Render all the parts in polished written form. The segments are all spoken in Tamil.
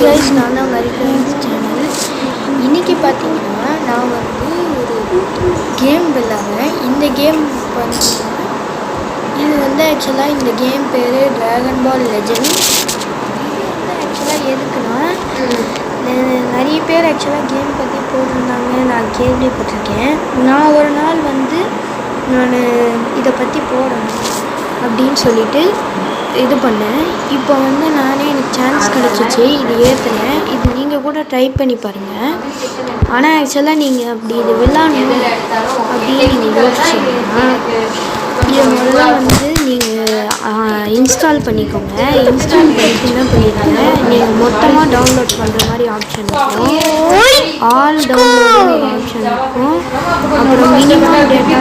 கைஸ், நான் தான் ஹரிகரன்ஸ் சேனல். இன்றைக்கி பார்த்தீங்கன்னா நான் வந்து ஒரு கேம் விளாட்றேன். இந்த கேம் பார்த்தீங்கன்னா இது வந்து ஆக்சுவலாக இந்த கேம் பேர் ட்ராகன் பால் லெஜண்ட். இது வந்து ஆக்சுவலாக எதுக்குன்னா நிறைய பேர் ஆக்சுவலாக கேம் பற்றி போட்டிருந்தாங்க, நான் கேள்விப்பட்டிருக்கேன். நான் ஒரு நாள் வந்து நான் இதை பற்றி போடணும் அப்படின்னு சொல்லிட்டு இது பண்ணேன். இப்போ வந்து நானே எனக்கு சான்ஸ் கிடச்சிச்சு, இது ஏற்றுனேன். இது நீங்கள் கூட ட்ரை பண்ணி பாருங்கள். ஆனால் ஆக்சுவலாக நீங்கள் அப்படி இது விளாடணும் அப்படின்னு நீங்கள் யோசிச்சிங்கன்னா இதை முதல்ல வந்து நீங்கள் இன்ஸ்டால் பண்ணிக்கோங்க. இன்ஸ்டால் பண்ணிட்டு என்ன பண்ணிடுங்க, நீங்கள் மொத்தமாக டவுன்லோட் பண்ணுற மாதிரி ஆப்ஷன் இருக்கும். ஆல் டவுன்லோடு ஆப்ஷன் இருக்கும். அப்புறம் மினிமம் டேட்டா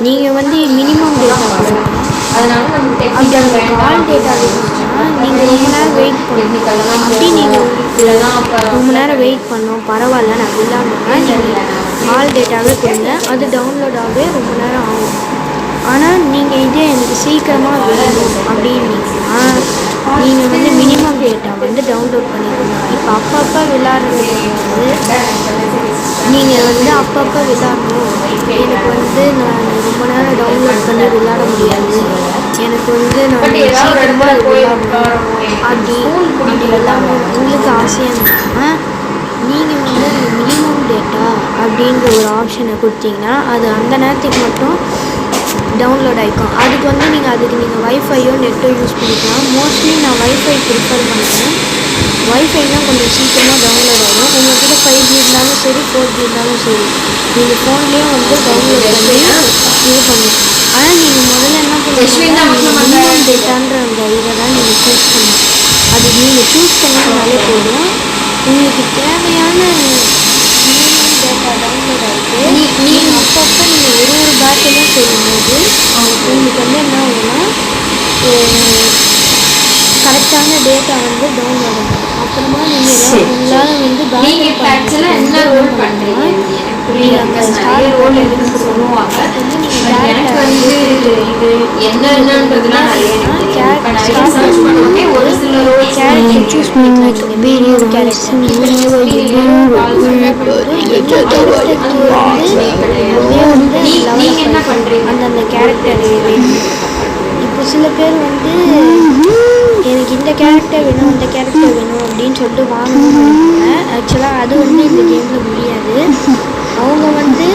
நீங்கள் வந்து மினிமம் டேட்டா கொடுங்க. அப்படி அந்த கால் டேட்டா வேணும்னா நீங்கள் ரொம்ப நேரம் வெயிட் பண்ணணும். அப்படி நீங்கள் ரொம்ப நேரம் வெயிட் பண்ணோம் பரவாயில்ல நான் விளாட்ணுன்னா நீங்கள் கால் டேட்டாவே கொடுங்க. அது டவுன்லோட் ஆகவே ரொம்ப நேரம் ஆகும். ஆனால் நீங்கள் இதே எனக்கு சீக்கிரமாக வேணும் அப்படின்னீங்கன்னா நீங்கள் வந்து மினிமம் டேட்டா வந்து டவுன்லோட் பண்ணிக்கோங்க. இப்போ அப்பப்போ விளாட்றது நீங்கள் வந்து அப்பப்போ விளாடணும். எனக்கு வந்து நான் ரொம்ப நேரம் டவுன்லோட் பண்ணி விளாட முடியாது, எனக்கு வந்து நான் சீக்கிரமாக விளாடணும் அப்படி விளாடணும் உங்களுக்கு ஆசையாக இருந்ததுன்னா நீங்கள் வந்து அந்த மினிமம் டேட்டா அப்படின்ற ஒரு ஆப்ஷனை கொடுத்தீங்கன்னா அது அந்த நேரத்துக்கு மட்டும் டவுன்லோட் ஆகிக்கும். அதுக்கு வந்து நீங்கள் வைஃபையோ நெட்டோ யூஸ் பண்ணிக்கலாம். மோஸ்ட்லி நான் வைஃபை ப்ரிஃபர் பண்ணுறேன். வைஃபைனா கொஞ்சம் சீக்கிரமாக டவுன்லோட் ஆகும். உங்கள்கிட்ட 5G இருந்தாலும் சரி 4G இருந்தாலும் சரி நீங்கள் ஃபோன்லேயும் வந்து டவுன்லோட் பண்ணி இது பண்ணணும். ஆனால் நீங்கள் முதல்ல என்ன பண்ணுறீங்கன்னா மினிமம் டேட்டான்ற அந்த இதை தான் நீங்கள் சூஸ் பண்ணணும். அது நீங்கள் சூஸ் பண்ணாலே போதும். உங்களுக்கு தேவையான மினிமம் டேட்டா டவுன்லோட் ஆகிட்டு நீங்கள் அப்பப்போ நீங்கள் ஒரு பேட்டிலும் செய்யும்போது உங்களுக்கு வந்து என்ன ஆகும்னா கரெக்டான டேட்டா வந்து டவுன்லோட் ஆகும். அப்புறமா நீங்கள் உங்களால் வந்து பேட்டில் என்ன ரோல் பண்ணுறீங்க நீங்கள் அந்த ஸ்டார் ரோல் எடுத்து சொல்லுவாங்க. வந்து நீங்கள் கேரக்டர் சூஸ் பண்ணிக்கலாம். நீங்கள் வேறு கேரக்டர் அந்தந்த கேரக்டர் இப்போ சில பேர் வந்து எனக்கு இந்த கேரக்டர் வேணும் அந்த கேரக்டர் வேணும் அப்படின்னு சொல்லிட்டு வாங்கணும்னு நினைப்பாங்க. ஆக்சுவலாக அது வந்து இந்த கேமில் முடியாது. அவங்க வந்து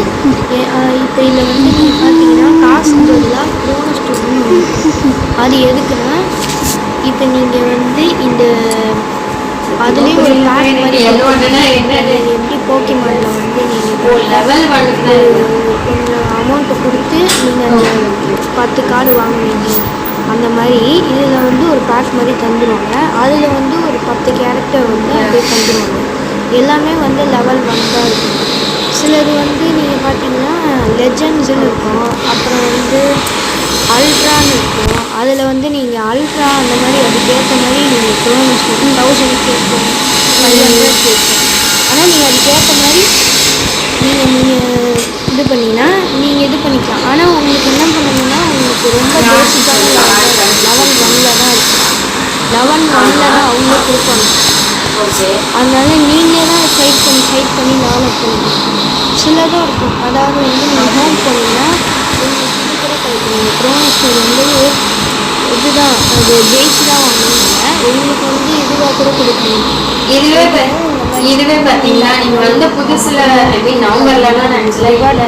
இப்போ இதில் வந்து நீங்கள் பார்த்தீங்கன்னா காசு பதிலாக போனஸ் டோக்கன் அது எதுக்குன்னா இப்போ நீங்கள் வந்து இந்த அதுலேயும் ஒரு பேக் மாதிரி எப்படி போக்கிமானில் வந்து நீங்கள் கொஞ்சம் அமௌண்ட்டை கொடுத்து நீங்கள் அந்த 10 கார்டு வாங்குவீங்க. அந்த மாதிரி இதில் வந்து ஒரு பேக் மாதிரி தந்துடுவாங்க. அதில் வந்து ஒரு 10 கேரக்டர் வந்து அப்படியே தந்துடுவாங்க. எல்லாமே வந்து லெவல் 1 தான் இருக்கும். சிலது வந்து நீங்கள் பார்த்தீங்கன்னா லெஜண்ட்ஸுன்னு இருக்கும், அப்புறம் வந்து அல்ட்ரான்னு இருக்கும். அதில் வந்து நீங்கள் அல்ட்ரா அந்த மாதிரி அதுக்கேற்ற மாதிரி நீங்கள் க்ரோனஸ் 1000 கேட்கும் 500 கேட்கும். ஆனால் நீங்கள் அதுக்கேற்ற மாதிரி நீங்கள் இது பண்ணிங்கன்னா நீங்கள் இது பண்ணிக்கலாம். ஆனால் உங்களுக்கு என்ன பண்ணணும்னா உங்களுக்கு ரொம்ப பேசிக்கான லெவல் 1ல் தான் இருக்கும். லெவல் 1ல் தான் அவங்களே கொடுப்பாங்க. அதனால நீங்கள் தான் ஃபைட் பண்ணி டெவலப் பண்ணிக்கலாம். சிலதும் இருக்கும். அதாவது வந்து நீங்கள் ஹோம் போனீங்கன்னா உங்களுக்கு இது கூட கிடைக்கும். க்ரோனஸ் வந்து இதுதான் அது ஜெயிச்சு தான் வாங்கினீங்க. உங்களுக்கு வந்து இதுவாக கூட கொடுக்கணும். இதுவே பார்த்தீங்களா நீங்கள் வந்து புதுசில் ஐ மீன் நவம்பர்லலாம் நினச்சலாம்.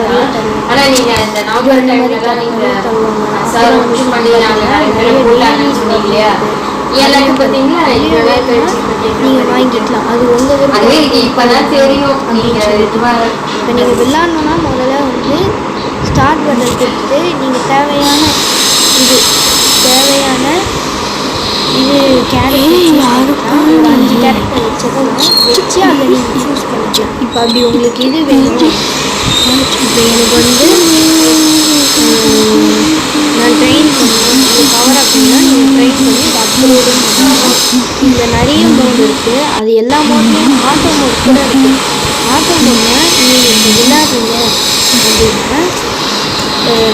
ஆனால் நீங்கள் இந்த நவம்பர் டைம்லலாம் நீங்கள் சார் புஷ் பண்ணி நாங்கள் போடலான்னு சொன்னீங்க இல்லையா, எனக்கு பார்த்தீங்களா நீங்கள் வாங்கிக்கலாம். அது உங்கள் அதுவே இப்போ தான் தெரியும். நீங்கள் இதுவாக இப்போ நீங்கள் விளாட்ணுன்னா முதல்ல வந்து ஸ்டார்ட் பட்டன் கொடுத்துட்டு நீங்கள் தேவையான கேரக்டர் ஒரு 5 கேரக்டர் வச்சு அதை நீங்கள் சூஸ் பண்ணிக்கலாம். இப்போ அப்படி உங்களுக்கு இது வேணும். இப்போ எனக்கு வந்து நான் ட்ரெயின் பண்ணணும் அது பவர் அப்படின்னா நீங்கள் ட்ரெயின் பண்ணி அதை அப்லோடும் பண்ணணும். இதில் நிறைய மோட் இருக்குது. அது எல்லா மோட்லேயும் ஆட்டோ மோட் கூட இருக்குது. ஆட்டோ மோட்னா நீங்கள் இப்போ விளையாடுறீங்க அப்படின்னா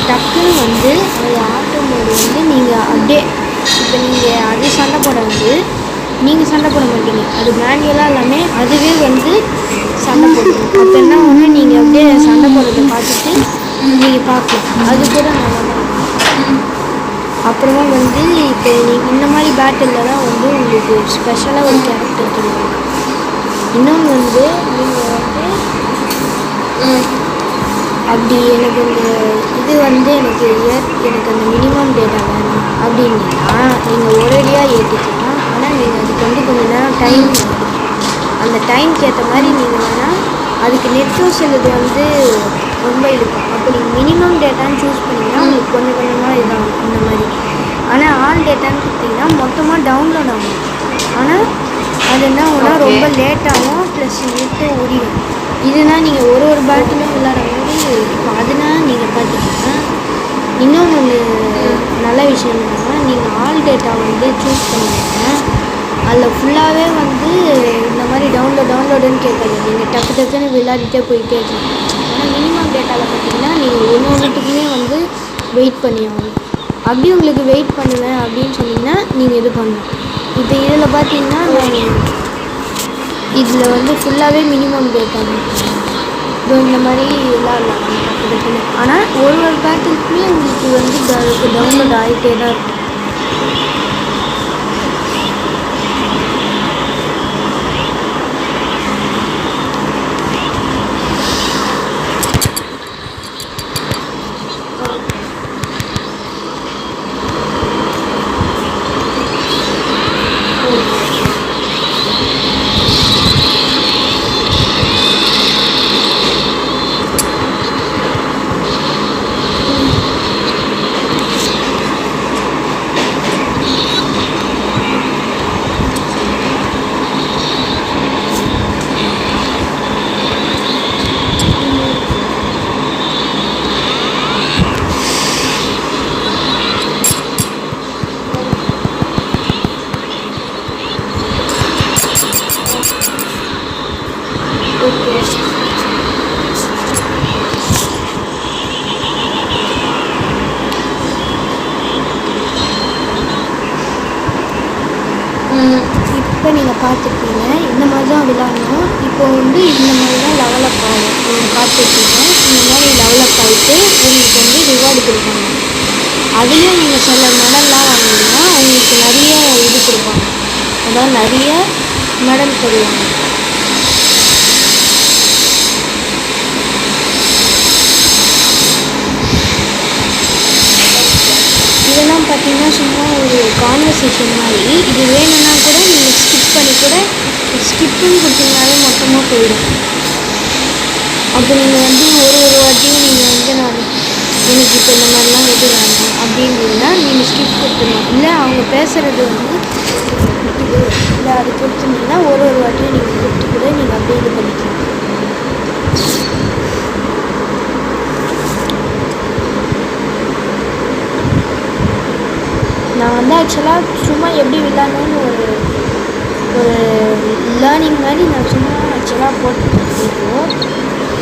டக்குன்னு வந்து அது ஆட்டோ மோடு வந்து நீங்கள் அப்படியே இப்போ நீங்கள் அது சண்டை போட வந்து நீங்கள் சண்டை போட மாட்டீங்க, அது மேனுவலாக எல்லாமே அதுவே வந்து சண்டை போடணும். அப்போ என்ன ஒன்று நீங்கள் அப்படியே சண்டை போடுறத பார்த்துட்டு நீங்கள் பார்க்கலாம், அது கூட நல்லா தான் இருக்கும். அப்புறமா வந்து இப்போ நீங்கள் இந்த மாதிரி பேட்டிலில் தான் வந்து உங்களுக்கு ஸ்பெஷலாக ஒரு கேரக்டர் தருவாங்க. இன்னொன்று வந்து நீங்கள் வந்து அப்படி எனக்கு இந்த இது வந்து எனக்கு அந்த மினிமம் டேட்டா வேணும் அப்படின்னா நீங்கள் ஒரேடியாக ஏற்றிக்கலாம். ஆனால் நீங்கள் அதுக்கு வந்து கொஞ்சம் நேரம் டைம் அந்த டைமுக்கு ஏற்ற மாதிரி நீங்கள் வேணால் அதுக்கு நெட்வொர்க் செல்லுது வந்து ரொம்ப இருக்கும். அப்போ நீங்கள் மினிமம் டேட்டான்னு சூஸ் பண்ணிங்கன்னா உங்களுக்கு கொஞ்சம் கொஞ்சமாக இதாகும் இந்த மாதிரி. ஆனால் ஆல் டேட்டான்னு கொடுத்தீங்கன்னா மொத்தமாக டவுன்லோட் ஆகும். ஆனால் அது என்ன ஆகும்னா ரொம்ப லேட்டாகும், ப்ளஸ் நெட்டு ஓடிடும். இதுனா நீங்கள் ஒரு பேட்டிலும் விளையாடும் போது இப்போ அதனால் நீங்கள் பார்த்தீங்கன்னா இன்னொன்று நல்ல விஷயம் என்னன்னா நீங்கள் ஆல் டேட்டா வந்து சூஸ் பண்ணிங்கன்னா அதில் ஃபுல்லாகவே வந்து இந்த மாதிரி டவுன்லோடுன்னு கேட்காது, நீங்கள் டக்குன்னு விளையாடிட்டே போயிட்டே இருக்கீங்க. ஆனால் மினிமம் டேட்டாவில் பார்த்தீங்கன்னா நீங்கள் ஒன்றுத்துக்குமே வந்து வெயிட் பண்ணி ஆகணும். அப்படி உங்களுக்கு வெயிட் பண்ணுவேன் அப்படின்னு சொன்னீங்கன்னா நீங்கள் இது பண்ணணும். இப்போ இதில் பார்த்தீங்கன்னா நான் இதில் வந்து ஃபுல்லாகவே மினிமம் டேட்டா இதோ இந்த மாதிரி விளாட்லாம் டக்குன்னு. ஆனால் ஒரு பேட்டிலுக்குமே உங்களுக்கு வந்து டவுன்லோட் ஆகிட்டே தான் இருக்கும். இப்போ நீங்கள் பார்த்துருப்பீங்க இந்த மாதிரி தான் விளையாடணும். இப்போ வந்து இந்த மாதிரி தான் லெவலப் ஆகும். நீங்கள் பார்த்துருப்பீங்க இந்த மாதிரி லெவலப் ஆகிட்டு உங்களுக்கு வந்து ரிவார்டு கொடுப்பாங்க. அதுலேயும் நீங்கள் சில மெடல்லாம் வாங்கினீங்கன்னா உங்களுக்கு நிறைய இது கொடுப்பாங்க, அதாவது நிறைய மெடல் தருவாங்க. இதெல்லாம் பார்த்தீங்கன்னா சும்மா ஒரு கான்வர்சேஷன் மாதிரி. இது வேணும்னா கூட நீங்கள் ஸ்கிப் பண்ணி கூட ஸ்கிப்புன்னு கொடுத்தீங்கனாலே மொத்தமாக போயிடும். அப்போ நீங்கள் வந்து ஒரு வாட்டியும் நீங்கள் வந்து எனக்கு இப்போ இந்த மாதிரிலாம் எது வேணும் அப்படின்றதுனா நீங்கள் ஸ்கிப் கொடுத்துடணும். இல்லை அவங்க பேசுகிறது வந்து இல்லை அது கொடுத்துருந்தீங்கன்னா ஒரு வாட்டியும் நீங்கள் கொடுத்து கூட நீங்கள் அப்படியே இது பண்ணிக்கலாம். நான் வந்து ஆக்சுவலாக சும்மா எப்படி விளையாடணும்னு ஒரு லேர்னிங் மாதிரி நான் சும்மா ஆக்சுவலாக போட்டுருக்கோம்.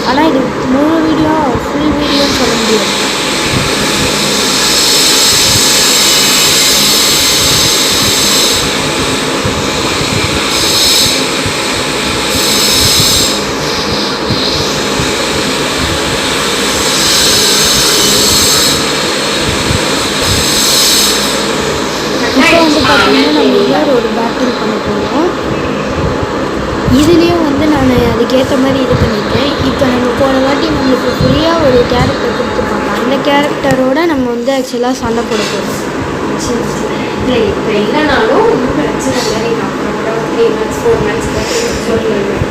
ஆனால் இது முழு வீடியோ ஃபுல் வீடியோன்னு சொல்ல முடியாது. பார்த்தீங்கன்னா நம்ம இன்னொரு ஒரு பேட்டில் பண்ண போகிறோம். இதுலேயும் வந்து நான் அதுக்கேற்ற மாதிரி இது பண்ணிட்டேன். இப்போ நம்ம போன வாட்டி நம்மளுக்கு ஃப்ரீயாக ஒரு கேரக்டர் கொடுத்துருப்பாங்க, அந்த கேரக்டரோட நம்ம வந்து ஆக்சுவலாக சண்டை போட போகிறோம். சரி சரி, இல்லை இப்போ இல்லைனாலும் ஒன்றும் பிரச்சனை இல்லை. நீங்கள் அப்புறம் கூட 3 months 4 months சொல்லுங்கள்.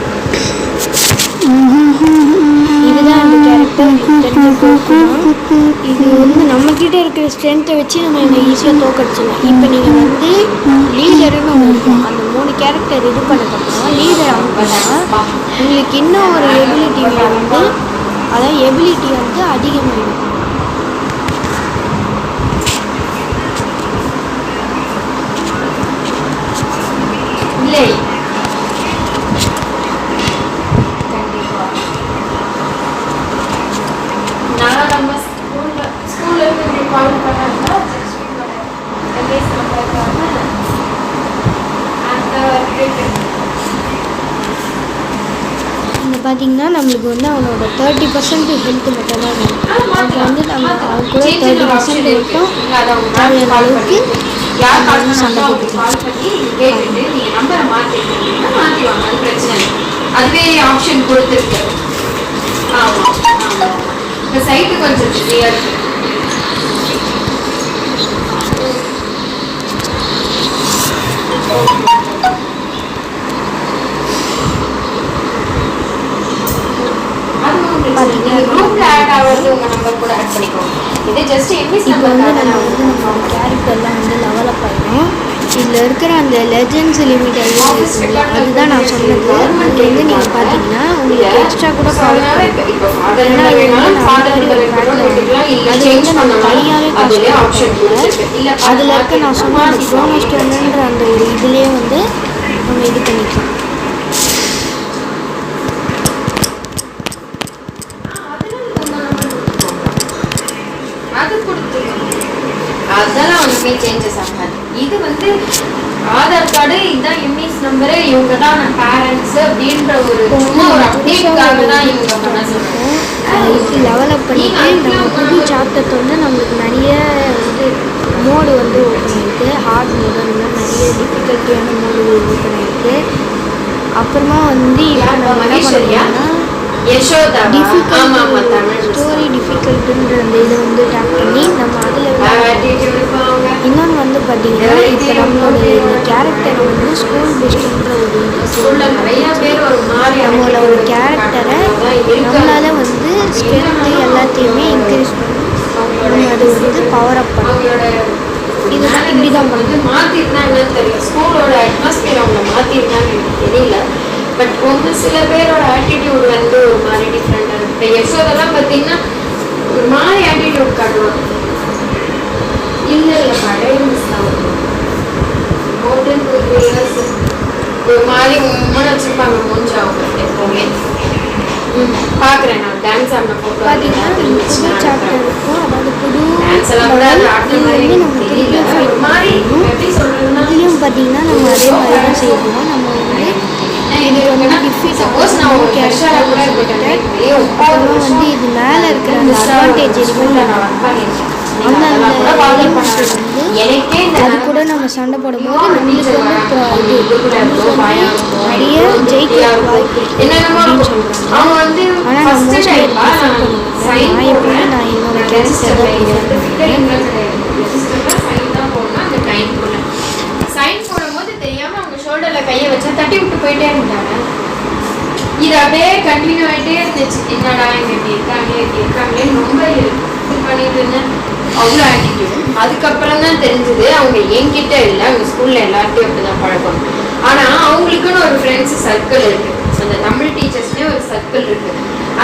இதுதான் அந்த கேரக்டர் இது வந்து நம்மக்கிட்ட இருக்கிற ஸ்ட்ரென்த்தை வச்சு நம்ம என்னை ஈஸியாக தோக்கடிச்சிடலாம். இப்போ நீங்கள் வந்து லீடருன்னு ஒன்று இருக்கும், அந்த 3 கேரக்டர் இது பண்ணக்கப்புறம் லீடர் அனுப்பினா உங்களுக்கு இன்னும் ஒரு எபிலிட்டி வந்து அதாவது எபிலிட்டி வந்து அதிகமாகிடும். இல்லை நான் நம்ம ஸ்கூல்ல இருந்து கால் பண்ணாங்க அந்த பார்த்தீங்கன்னா நம்மளுக்கு வந்து அவனோட 30% ஹெல்த் மட்டும் தான் வேணும். அப்போ வந்து நம்ம அவன் கூட 30% மட்டும் தேவையான அளவுக்கு யார் நம்ம கால் வந்து சண்டை பண்ணாலும் போட்டுக்கலாம். கால் பண்ணி கேட்டுட்டு நீங்கள் நம்பரை மாற்றிட்டீங்கன்னா மாற்றிடுவாங்க, அது பிரச்சனை இல்லை. அதுவே ஆப்ஷன் கொடுத்துருக்கு. ஆமாம் ஆமாம், இந்த சைட்டு கொஞ்சம் ஃப்ரீயாக இருக்குது. குரூப்ல ஆட் ஆகிறது உங்க நம்பர் கூட ஆட் பண்ணிக்கோங்க. இது ஜஸ்ட் எம்எஸ் இப்போ வந்து நம்பர் நம்ம வந்து நம்ம கேரக்டர்லாம் வந்து டெவலப் ஆகிடும். இதில் இருக்கிற அந்த லெஜெண்ட்ஸ் லிமிட் இருக்குல்ல, அதுதான் நான் சொன்னது. அது வந்து நீங்கள் பார்த்தீங்கன்னா உங்களுக்கு எக்ஸ்ட்ரா கூட பவர் ஏன்னா அது வந்து நான் மாதிரி ஒரு பேக்கில் அது வந்து நம்ம தனியாகவே காசு கொடுத்தாங்க. அதில் இருக்க நான் சொன்ன அந்த க்ரோனோஸ்டோன்ன்ற அந்த ஒரு இதுலேயே வந்து நம்ம இது பண்ணிக்கலாம். அதெல்லாம் ஒன்றுமே சேஞ்சஸ் ஆகாது. இது வந்து ஆதார் கார்டு, இதுதான் எம்இஸ் நம்பரு, இவங்க தான் பேரண்ட்ஸ் அப்படின்ற ஒரு சும்மா ஒரு அப்டேட்காக தான் இவங்க பண்ண சொல்லுவோம். டெவலப் பண்ணிட்டு நம்ம புது சாப்டர் வந்து நம்மளுக்கு நிறைய வந்து மோடு வந்து ஓப்பன் ஆகிருக்கு. ஹார்ட் மோடு அந்த மாதிரி நிறைய டிஃபிகல்ட்டியான மோடு ஓப்பன் ஆகிருக்கு. அப்புறமா வந்து இப்போ நம்ம என்ன பண்ணுறோம்னா ஸ்டோரி டிஃபிகல்ட்டுன்ற அந்த இதை வந்து டேப் பண்ணி நம்ம அதில் இன்னொன்று வந்து பார்த்தீங்கன்னா இப்போ நம்மளோட இந்த கேரக்டரை வந்து ஸ்கூல் பெஸ்ட்டுன்ற ஒரு நம்மளோட ஒரு கேரக்டரை நம்மளால் வந்து ஸ்ட்ரென்த்து எல்லாத்தையுமே இன்க்ரீஸ் பண்ணி நம்ம அதை வந்து பவர் அப் பண்ணணும். இதுதான் இப்படி தான் வந்து மாற்றிருந்தாங்கன்னு தெரியும். ஸ்கூலோட அட்மாஸ்பியர் அவங்க மாற்றிருந்தாங்க எனக்கு தெரியல. பட் ஒரு சில பேரோட ஆட்டிடியூட் வந்து ஒரு மாதிரி டிஃப்ரெண்டாக இருக்குது. இப்போ யசோதெல்லாம் பார்த்தீங்கன்னா ஒரு மாதிரி ஆட்டிடியூட் காட்டுவாங்க. இல்லை பழைய மிஸ் தான் மோர் தென் 2 years ஒரு மாதிரி உண்மை வச்சுருப்பாங்க மூஞ்சி அவங்க எப்போவுமே. பார்க்குறேன் நான் டான்ஸ் ஆடின ஃபோட்டோ பார்த்தீங்கன்னா புது சாப்டர் இருக்கும். அதாவது புது டான்ஸ் எல்லாம் கூட அது ஆடுற மாதிரி எனக்கு தெரியல. ஒரு மாதிரி எப்படி சொல்கிறதுன்னா இதுலேயும் பார்த்தீங்கன்னா நம்ம அதே மாதிரி தான் செய்யணும். நம்ம வந்து இது வந்து டிஃபிட் அப்புறமா வந்து இது மேலே இருக்கிற அந்த அட்வான்டேஜ் எதுவுமே அந்த அது கூட நம்ம சண்டை போடும்போது நம்மளுக்கு வந்து நிறைய ஜெயிக்க வாய்ப்பு அப்படின்னு சொல்கிறாங்க. ஆனால் நான் மோஸ்ட்லி ப்ரிஃபர் பண்ணுவேன். நான் எப்பவுமே நான் என்னோட கேரக்டர் தான் ப்ரிஃபர் பண்ணுவேன். சைன் போடும்போது தெரியாம அவங்க ஷோல்டர்ல கையை வச்சு தட்டி விட்டு போயிட்டே இருந்தாங்க. இது அப்படியே கண்டினியூ ஆகிட்டே இருந்துச்சு. என்னடா இங்க இப்படி இருக்காங்களேன்னு ரொம்ப இது பண்ணிட்டு இருந்தேன். அவ்வளோ ஆட்டிடியூட். அதுக்கப்புறம் தான் தெரிஞ்சது அவங்க என்கிட்ட இல்லை, அவங்க ஸ்கூல்ல எல்லார்ட்டையும் அப்படிதான் பழக்கம். ஆனா அவங்களுக்குன்னு ஒரு ஃப்ரெண்ட்ஸ் சர்க்கிள் இருக்கு. அந்த தமிழ் டீச்சர்ஸ்லேயே ஒரு சர்க்கிள் இருக்கு.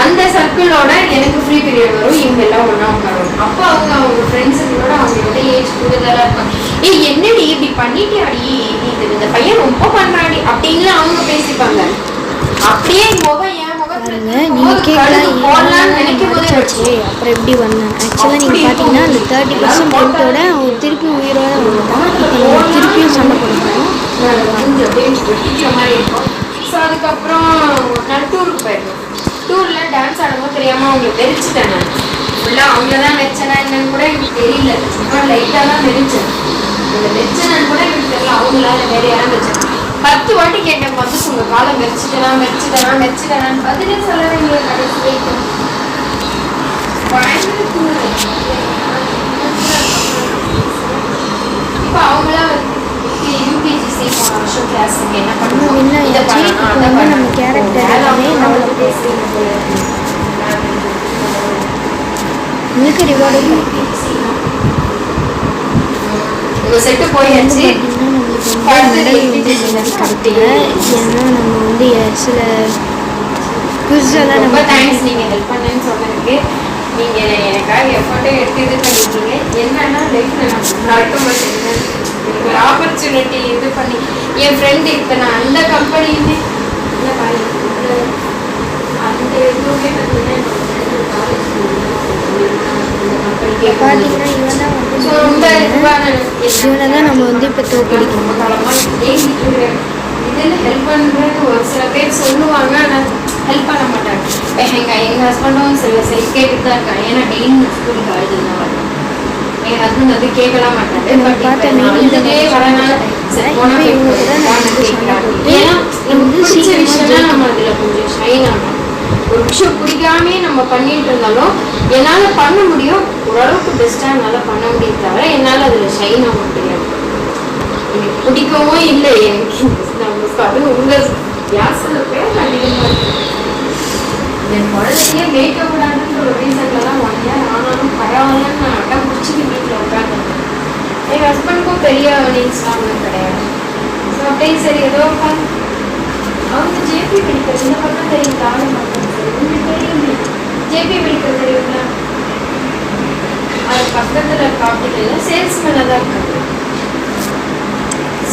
அந்த சர்க்கிளோட எனக்கு ஃப்ரீ பீரியட் வரும், இவங்க எல்லாம் ஒன்றா உட்காருவோம். அப்போ அவங்க ஃப்ரெண்ட்ஸுங்களோட அவங்களோட ஏஜ் கூடுதலாக இருப்பாங்க. என்னடி இப்படி பண்ணிட்டியாடி, இந்த பையன் ரொம்ப பண்ணுறாடி அப்படின்னு அவங்க பேசிப்பாங்க. அப்படியே முகம் என் பாருங்க நீங்கள் கேட்கலாம் நினைக்கும் போது அப்புறம் எப்படி வந்தேன். ஆக்சுவலாக நீங்கள் பார்த்தீங்கன்னா அந்த 30% ஹெல்த்தோட அவங்க திருப்பி உயிரோட வந்துட்டான். இப்போ நம்ம திருப்பியும் சண்டை போடுவோம். மாதிரி இருக்கும். ஸோ அதுக்கப்புறம் நான் டூருக்கு போயிருந்தோம். டூரில் டான்ஸ் ஆடும்போது தெரியாமல் அவங்களை வெறிச்சிட்டேன். நான் ஃபுல்லாக அவங்கள தான் வெச்சனா என்னன்னு கூட எனக்கு தெரியல. சும்மா லைட்டாக தான் வெறிச்சேன். அந்த வெச்சனான்னு கூட எனக்கு தெரியல. அவங்களால வேற யாரும் வச்சேன். 10 வாட்டி கேட்டேன், வந்து உங்கள் காலம் மெரிச்சிட்டேனான்னு பதிலே சொல்லவே இல்லை. கடைசி வரைக்கும் இப்போ அவங்களாம் யூபிஜிசி போன வருஷம் கிளாஸ் என்ன பண்ணுவோம், இதை பண்ணணும் நம்ம கேரக்டர் உங்களுக்கு ரிவார்டு உங்கள் செட்டு போயாச்சு. ஏன்னா நம்ம வந்து சில குவிஸெல்லாம் ரொம்ப தேங்க்ஸ் நீங்கள் ஹெல்ப் பண்ணேன்னு சொன்னதுக்கு. நீங்கள் எனக்காக எஃபர்ட்டே எடுத்து இது பண்ணிட்டீங்க. என்னன்னா லைஃப்பில் நான் நடக்க மாட்டேங்க ஒரு ஆப்பர்ச்சுனிட்டி இது பண்ணி என் ஃப்ரெண்டு இப்போ நான் அந்த கம்பெனியுமே அந்த எதுவுமே பார்த்தீங்கன்னா இவனை தான் நம்ம வந்து இப்போ தோக்கடிக்கணும். இதில் ஹெல்ப் பண்ணுறேன்னு ஒரு சில பேர் சொல்லுவாங்க. ஆனால் ஹெல்ப் பண்ண மாட்டாங்க. எங்கள் ஹஸ்பண்டும் சில கேட்டுட்டு தான் இருக்காங்க. ஏன்னா டெய்லி ஸ்கூலுக்கு அழுதுதான் வரும். எங்கள் ஹஸ்பண்ட் வந்து கேட்கலாம் மாட்டாங்க. பட் இதுலேயே வரனால சரி போனால் கேட்குறாங்க. ஏன்னா நமக்கு பிடிச்ச விஷயம்னா நம்ம அதில் கொஞ்சம் ஷைன் ஆகும். ஒரு விஷயம் பிடிக்காமே நம்ம பண்ணிட்டு இருந்தாலும் என்னால் பண்ண முடியும், ஓரளவுக்கு பெஸ்ட்டாக என்னால் பண்ண முடியும், தவிர என்னால் அதில் ஷைன் ஆக முடியாது. எனக்கு பிடிக்கவும் இல்லை. எனக்கு நம்ம அது உங்கள் கேஸில் பேர் அதிகமாக இருக்கு. என் குழந்தையே மேய்க்க கூடாதுன்ற ஒரு ரீசன்ல தான் 1 year ஆனாலும் பரவாயில்லன்னு நான் அட்டம் பிடிச்சிட்டு வீட்டில் உட்காந்துருக்கேன். எங்கள் ஹஸ்பண்டுக்கும் பெரிய ஏர்னிங்ஸ்லாம் கிடையாது. ஸோ அப்படியே சரி ஏதோ அவங்க ஜேபி மெடிக்கல் இந்த பக்கம் தெரியுங்களா? உங்களுக்கு தெரியும் ஜேபி மெடிக்கல் தெரியுங்களா? அது பக்கத்தில் இருக்க ஆப்டிக்கல்ல சேல்ஸ்மேனாக தான் இருக்காங்க.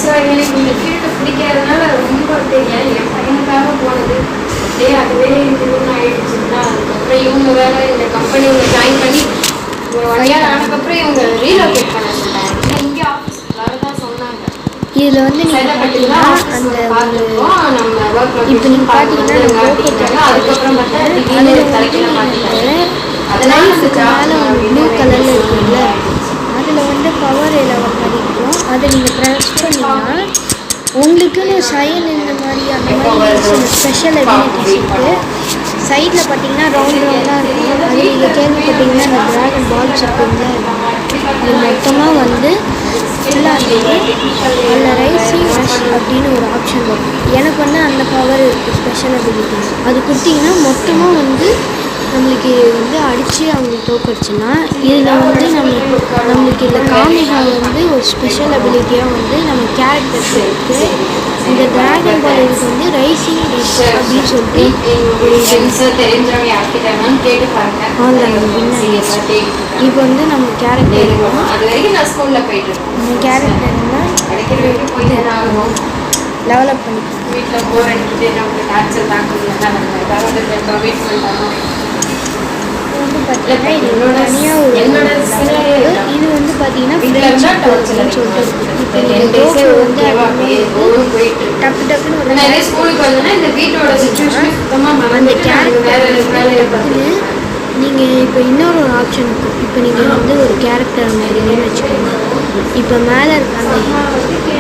ஸோ எனக்கு இந்த ஃபீல்டு பிடிக்காதனால ரொம்ப தெரியும். என் பையனுக்காக போனது அப்படியே அதுவே இதுன்னு ஆயிடுச்சுன்னா அதுக்கப்புறம் இவங்க வேற இந்த கம்பெனியில் ஜாயின் பண்ணி 1 year ஆனதுக்கப்புறம் இவங்க ரீலோகேட் பண்ண சொல்லிட்டாங்க. இங்கே ஆஃபீஸ் வரதான் சொன்னாங்க. இதில் வந்து நீங்கள் பார்த்தீங்கன்னா அந்த இப்போ நீங்கள் பார்த்தீங்கன்னா அதுக்கப்புறம் பார்த்தா லைஃபுக்கு மேலே ஒரு ப்ளூ கலரில் இருக்குல்ல, அதில் வந்து பவர் எலவன் மாதிரி இருக்கும். அதை நீங்கள் ப்ரெஸ் பண்ணிங்கன்னா உங்களுக்குன்னு சைன் இந்த மாதிரி அந்த மாதிரி சில ஸ்பெஷல் எபிலிட்டிஸ் இருக்குது. சைடில் பார்த்தீங்கன்னா ரவுண்டாக இருக்கும். அது நீங்கள் கேள்விப்பட்டீங்கன்னா அந்த ட்ராகன் பால்ஸ் இருக்குங்க, இது மொத்தமாக வந்து ஃபுல்லாக இருக்குது. அதில் ரைசிங் ரஷ் அப்படின்னு ஒரு ஆப்ஷன் வரும். எனக்கு வந்து அந்த பவர் இருக்குது, ஸ்பெஷல் எபிலிட்டிஸ். அது கொடுத்தீங்கன்னா மொத்தமாக வந்து நம்மளுக்கு வந்து அடித்து அவங்களுக்கு தோக்கடிச்சுன்னா இதில் வந்து நம்மளுக்கு இதில் காமிகா வந்து ஒரு ஸ்பெஷல் அபிலிட்டியாக வந்து நம்ம கேரக்டர்ஸ் இருக்குது. இந்த ட்ராகன் பால் இதுக்கு வந்து ரைசிங் ரஷ் அப்படின்னு சொல்லிட்டு இப்போ வந்து நம்ம கேரக்டர் நம்ம கேரக்டர்னா டெவலப் பண்ணிக்கலாம். வீட்டில் போர் அடிக்கிட்டு நம்மளுக்கு டார்ச்சர் தாக்க முடியல, நம்ம ஏதாவது வெயிட் பண்ணலாம். வந்து பார்த்தீங்கன்னா இது தனியாக ஒரு இது வந்து பார்த்தீங்கன்னா ஃப்ரெண்ட்ஷிப் அப்படின்னு சொல்லிட்டு இப்போ நீங்கள் டோக்கோ வந்து டக்கு டக்குன்னு ஒரு அந்த கேரக்டர் நீங்கள் இப்போ இன்னொரு ஒரு ஆப்ஷன் இருக்கும். இப்போ நீங்கள் வந்து ஒரு கேரக்டர் மாதிரின்னு வச்சுக்கோங்க. இப்போ மேலே இருக்க அந்த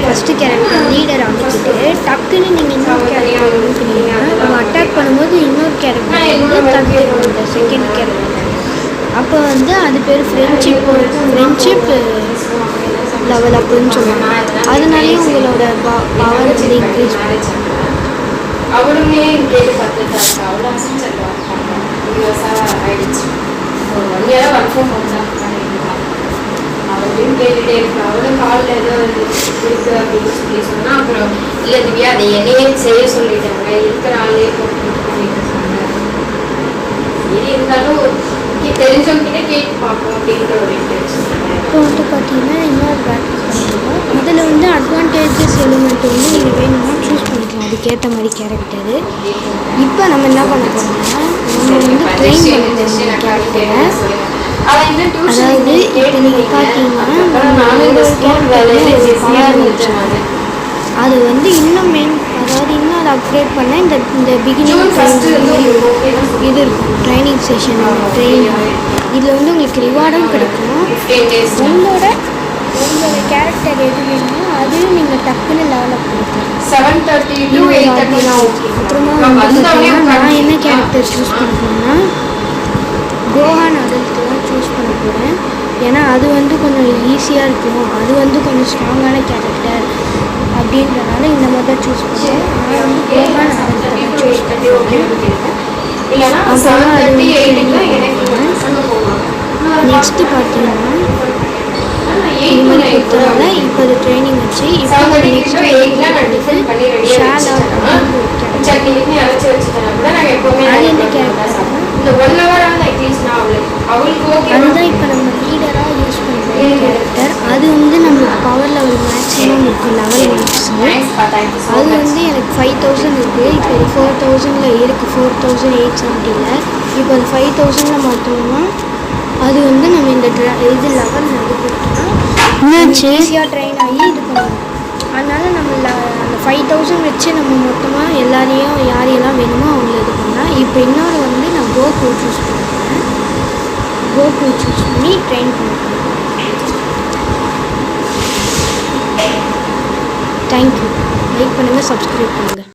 ஃபஸ்ட்டு கேரக்டர் லீடர் அமைச்சிட்டு டக்குன்னு நீங்கள் இன்னொரு கேரக்டர் பண்ணிங்கன்னா நம்ம அட்டாக் பண்ணும்போது இன்னொரு கேரக்டர் வந்து தடுத்துடும் இந்த செகண்ட் கேரக்டர். அப்போ வந்து அது பேர் ஃப்ரெண்ட்ஷிப் லெவல் அப்படின்னு சொல்லுவாங்க. அதனாலேயே உங்களோட பவர் வந்து இன்க்ரீஸ் பண்ணுறாங்க. அவளுமே கேட்டு பார்த்துட்டாங்க. அவ்வளோ ஆயிடுச்சு. ஒரு 1 year ஒர்க் ஃப்ரம் ஹோம் தான் பண்ணிட்டுருக்காங்க. அவளையும் கேட்டுகிட்டே இருக்கேன். அவளும் காலில் ஏதோ இருக்குது அப்படின்னு சொன்னால் அப்புறம் இல்லை திவ்யா அதை என்னையே செய்ய சொல்லிட்டாங்க, இருக்கிற ஆளே போட்டு பண்ணிட்டு இருக்காங்க. சரி இருந்தாலும் தெரிஞ்சவங்கிட்ட கேட்டு பார்ப்போம் அப்படின்ற ஒரு இன்டென்ஷன். இப்போ வந்து பார்த்தீங்கன்னா இன்னொரு ப்ராக்டிஸ் பண்ணுவோம். அதில் வந்து அட்வான்டேஜஸ் எலிமெண்ட் வந்து நீங்கள் வேணும்னா சூஸ் பண்ணிக்கலாம் அதுக்கேற்ற மாதிரி கேரக்டரு. இப்போ நம்ம என்ன பண்ண போகிறோம்னா நம்ம வந்து ட்ரெயின் பண்ண போகிறோம் கேரக்டரை. அதாவது இப்போ நீங்கள் பார்த்தீங்கன்னா ஒரு கேரக்டர் அது வந்து இன்னும் அதாவது இன்னும் அதை அப்கிரேட் பண்ண இந்த பிகினிங் இது இருக்கும் ட்ரைனிங் செஷன் ட்ரெயின். இதில் வந்து உங்களுக்கு ரிவார்டும் கிடைக்கும். உங்களோட கேரக்டர் எது வேணுமோ அதையும் நீங்கள் டக்குன்னு டெவலப் பண்ணிக்கலாம். 7:30 to 8:30. அப்புறமா வந்து பார்த்தீங்கன்னா நான் என்ன கேரக்டர் சூஸ் பண்ணுறேன்னா கோஹான் அடல்ட்டு தான் சூஸ் பண்ண போகிறேன். ஏன்னா அது வந்து கொஞ்சம் ஈஸியாக இருக்கும், அது வந்து கொஞ்சம் ஸ்ட்ராங்கான கேரக்டர் அப்படின்றனால இந்த மாதிரி தான் சூஸ் பண்ணுறேன். நான் வந்து கோஹான் அடல்ட்டை தான் சூஸ் பண்ணுறேன். அப்புறம் அது நெக்ஸ்ட்டு பார்த்தீங்கன்னா இது மாதிரி கொடுத்தனால இப்போ அது ட்ரைனிங் வச்சு இப்போ நெக்ஸ்ட் ஷேல் அது என்ன கேரக்டர் அதுதான் இப்போ நம்ம லீடராக யூஸ் பண்ணுற கேரக்டர். அது வந்து நம்மளுக்கு பவர் லெவல் மேக்ஸிமம் இருக்கும், லெவல் மேக்ஸ். அது வந்து எனக்கு 5000 இருக்குது. இப்போ இது 4000 இருக்குது, 4870. இப்போ அது 5000 மாற்றணும்னா அது வந்து நம்ம இந்த இது லெவல் இது கொடுத்தோம்னா ஈஸியாக ட்ரெயின் ஆகி இது பண்ணுவோம். அதனால் நம்ம அந்த 5000 வச்சு நம்ம மொத்தமாக எல்லாரையும் யாரையெல்லாம் வேணுமோ அவங்கள இது பண்ணால் இப்போ இன்னொரு வந்து நான் கோகு சூஸ் பண்ணுறேன். கோகு சூஸ் பண்ணி ட்ரெயின் பண்ணுறேன். தேங்க்யூ. லைக் பண்ணுங்கள், சப்ஸ்கிரைப் பண்ணுங்கள்.